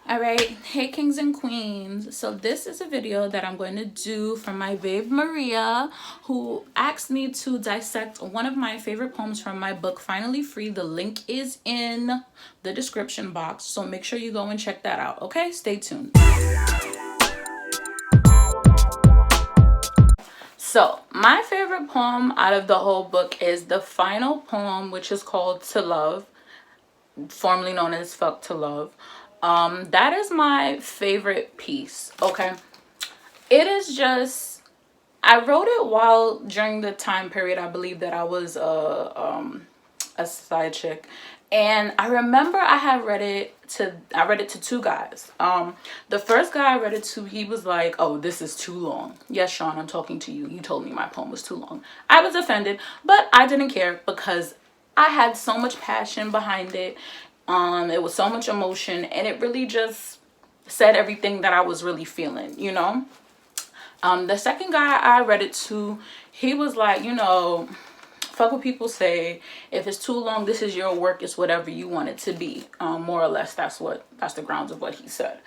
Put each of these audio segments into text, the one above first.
All right, hey kings and queens. So this is a video that I'm going to do for my babe Maria, who asked me to dissect one of my favorite poems from my book Finally Free. The link is in the description box, so make sure you go and check that out. Okay, stay tuned. So my favorite poem out of the whole book is the final poem, which is called To Love, formerly known as Fuck to Love. That is my favorite piece. Okay, it is just, I wrote it while during the time period I believe that I was a side chick, and I remember I read it to two guys. The first guy I read it to, he was like, "Oh, this is too long." Yes, Sean, I'm talking to you. You told me my poem was too long. I was offended, but I didn't care because I had so much passion behind it. It was so much emotion, and it really just said everything that I was really feeling, you know. The second guy I read it to, he was like, fuck what people say. If it's too long, this is your work. It's whatever you want it to be. More or less, that's the grounds of what he said.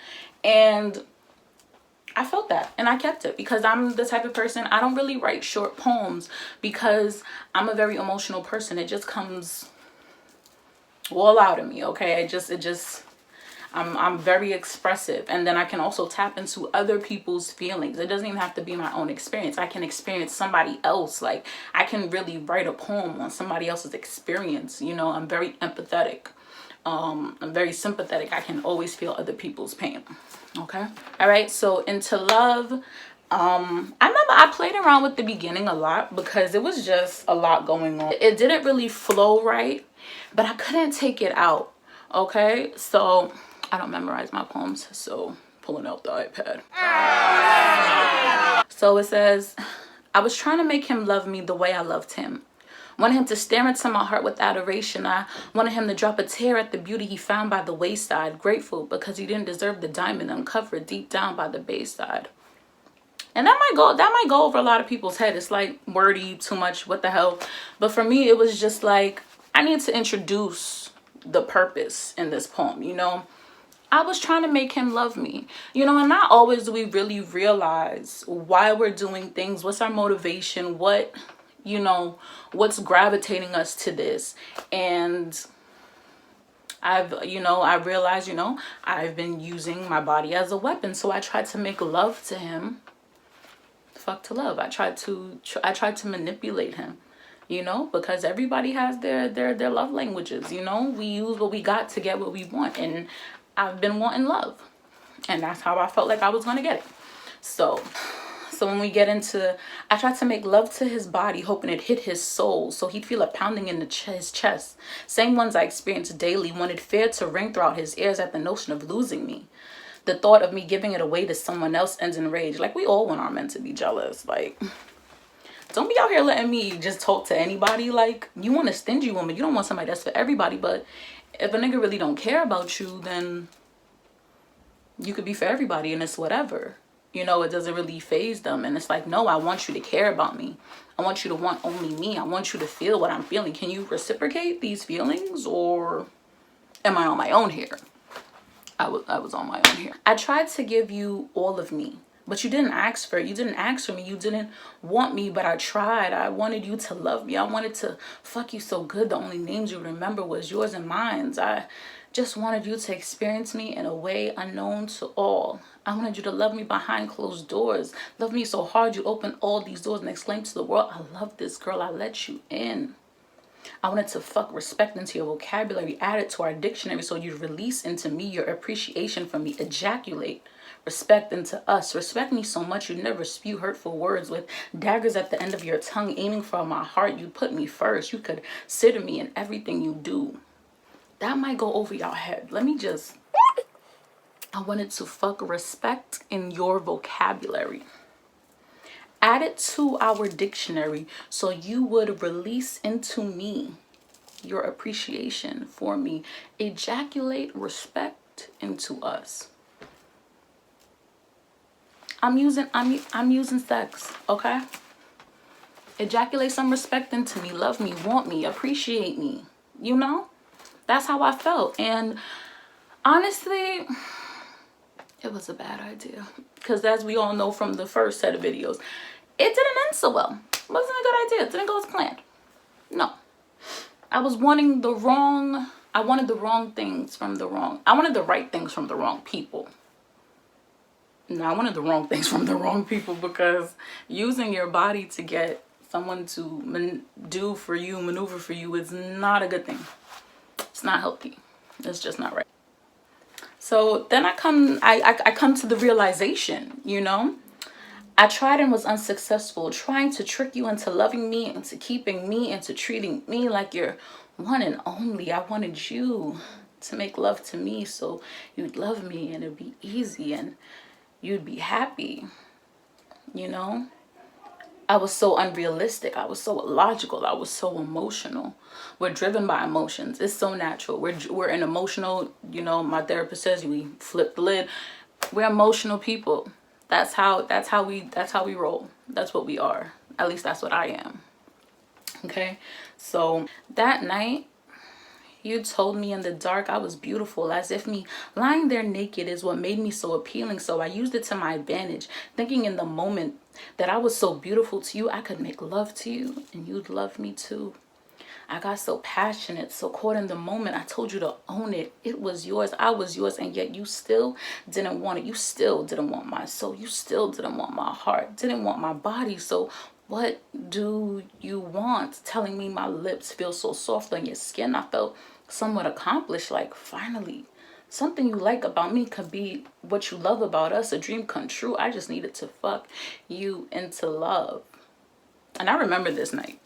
And I felt that, and I kept it because I'm the type of person, I don't really write short poems because I'm a very emotional person. It just comes all out of me, okay? I'm very expressive, and then I can also tap into other people's feelings. It doesn't even have to be my own experience. I can experience somebody else. Like, I can really write a poem on somebody else's experience. You know, I'm very empathetic. I'm very sympathetic. I can always feel other people's pain. Okay. All right. So into love. I remember I played around with the beginning a lot because it was just a lot going on. It didn't really flow right, but I couldn't take it out. Okay. So I don't memorize my poems, so pulling out the iPad. So it says, I was trying to make him love me the way I loved him. Wanted him to stare into my heart with adoration. I wanted him to drop a tear at the beauty he found by the wayside, grateful because he didn't deserve the diamond uncovered deep down by the bayside. And that might go over a lot of people's head. It's like wordy, too much, what the hell. But for me, it was just like, I need to introduce the purpose in this poem, you know. I was trying to make him love me, you know, and not always do we really realize why we're doing things. What's our motivation? What, you know, what's gravitating us to this? And I realized, I've been using my body as a weapon. So I tried to make love to him. Fuck to love. I tried to manipulate him, because everybody has their love languages. We use what we got to get what we want, and I've been wanting love, and that's how I felt like I was gonna get it. So when we get into, I tried to make love to his body, hoping it hit his soul, so he'd feel a pounding in his chest. Same ones I experienced daily. Wanted fear to ring throughout his ears at the notion of losing me. The thought of me giving it away to someone else ends in rage. Like, we all want our men to be jealous. Like, don't be out here letting me just talk to anybody. Like, you want a stingy woman. You don't want somebody that's for everybody. But if a nigga really don't care about you, then you could be for everybody and it's whatever. It doesn't really faze them. And it's like, no, I want you to care about me. I want you to want only me. I want you to feel what I'm feeling. Can you reciprocate these feelings, or am I on my own here? I was on my own here. I tried to give you all of me, but you didn't ask for it. You didn't ask for me. You didn't want me, but I tried. I wanted you to love me. I wanted to fuck you so good. The only names you remember was yours and mine. I just wanted you to experience me in a way unknown to all. I wanted you to love me behind closed doors. Love me so hard you opened all these doors and exclaimed to the world, I love this girl. I let you in. I wanted to fuck respect into your vocabulary, add it to our dictionary so you'd release into me your appreciation for me, ejaculate respect into us. Respect me so much you'd never spew hurtful words with daggers at the end of your tongue aiming for my heart. You'd put me first. You could consider me in everything you do. That might go over your head. I wanted to fuck respect in your vocabulary. Add it to our dictionary so you would release into me your appreciation for me. Ejaculate respect into us. I'm using sex, okay? Ejaculate some respect into me. Love me, want me, appreciate me. That's how I felt. And honestly, It was a bad idea. Because as we all know from the first set of videos, it didn't end so well. It wasn't a good idea. It didn't go as planned. No. I wanted the wrong things from the wrong. I wanted the right things from the wrong people. No, I wanted the wrong things from the wrong people, because using your body to get someone to maneuver for you is not a good thing. It's not healthy. It's just not right. So then I come to the realization, you know, I tried and was unsuccessful, trying to trick you into loving me, into keeping me, into treating me like your one and only. I wanted you to make love to me so you'd love me and it'd be easy and you'd be happy, you know? I was so unrealistic. I was so illogical. I was so emotional. We're driven by emotions. It's so natural. We're an emotional, you know, my therapist says we flip the lid. We're emotional people. That's how we roll. That's what we are. At least that's what I am. Okay? So that night, you told me in the dark I was beautiful, as if me lying there naked is what made me so appealing. So I used it to my advantage, thinking in the moment that I was so beautiful to you, I could make love to you and you'd love me too. I got so passionate, so caught in the moment. I told you to own it. It was yours. I was yours. And yet you still didn't want it. You still didn't want my soul. You still didn't want my heart. Didn't want my body. So what do you want? Telling me my lips feel so soft on your skin. I felt somewhat accomplished. Like, finally, something you like about me could be what you love about us. A dream come true. I just needed to fuck you into love. And I remember this night.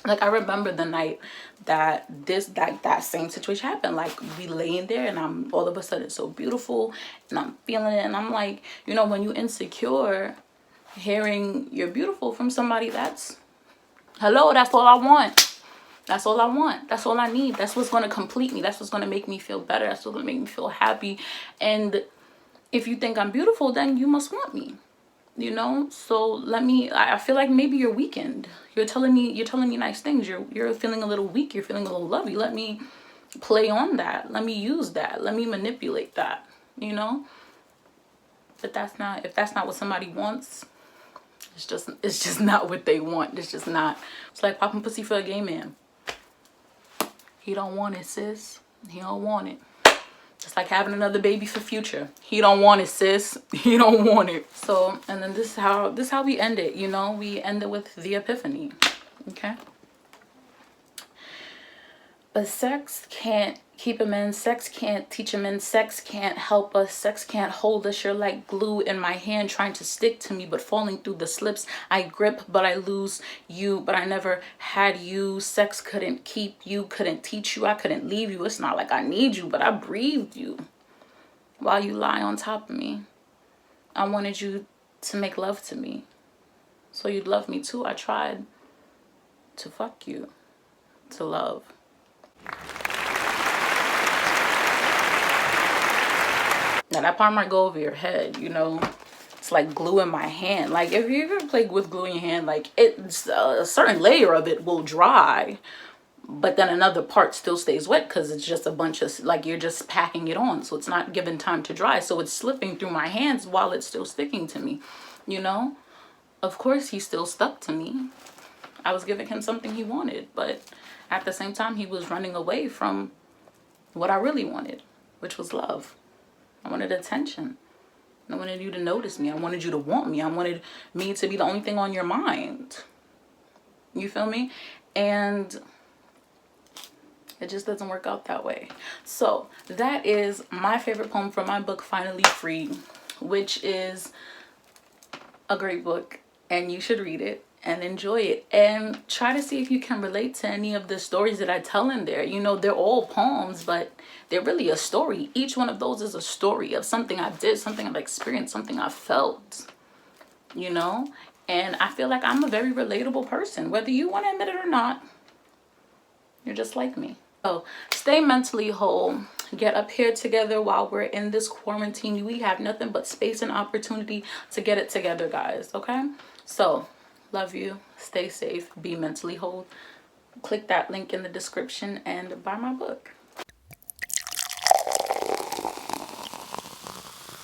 Like, I remember the night that that same situation happened. Like, we laying there and I'm all of a sudden so beautiful and I'm feeling it. And I'm like, you know, when you insecure, hearing you're beautiful from somebody, that's hello, that's all I want. That's all I want. That's all I need. That's what's going to complete me. That's what's going to make me feel better. That's what's going to make me feel happy. And if you think I'm beautiful, then you must want me. You know, so I feel like maybe you're weakened. You're telling me nice things. You're feeling a little weak. You're feeling a little lovey. Let me play on that. Let me use that. Let me manipulate that, you know? But if that's not what somebody wants, it's just not what they want. It's just not. It's like popping pussy for a gay man. He don't want it, sis. He don't want it. It's like having another baby for Future. He don't want it, sis. He don't want it. So, and then this is how we end it, you know? We end it with the epiphany, okay? But sex can't keep him in. Sex can't teach him in. Sex can't help us. Sex can't hold us. You're like glue in my hand trying to stick to me, but falling through the slips. I grip, but I lose you, but I never had you. Sex couldn't keep you, couldn't teach you. I couldn't leave you. It's not like I need you, but I breathed you while you lie on top of me. I wanted you to make love to me so you'd love me too. I tried to fuck you to love. Now that part might go over your head, you know. It's like glue in my hand. Like, if you ever play with glue in your hand, like, it's a certain layer of it will dry, but then another part still stays wet because it's just a bunch of, like, you're just packing it on, so it's not given time to dry. So it's slipping through my hands while it's still sticking to me, you know. Of course he still stuck to me. I was giving him something he wanted, but at the same time he was running away from what I really wanted, which was love. I wanted attention. I wanted you to notice me. I wanted you to want me. I wanted me to be the only thing on your mind. You feel me? And it just doesn't work out that way. So that is my favorite poem from my book, Finally Free, which is a great book and you should read it and enjoy it and try to see if you can relate to any of the stories that I tell in there. You know, they're all poems, but they're really a story. Each one of those is a story of something I did, something I've experienced, something I felt, you know? And I feel like I'm a very relatable person, whether you want to admit it or not. You're just like me. So stay mentally whole. Get up here together while we're in this quarantine. We have nothing but space and opportunity to get it together, guys, okay? So love you. Stay safe. Be mentally whole. Click that link in the description and buy my book.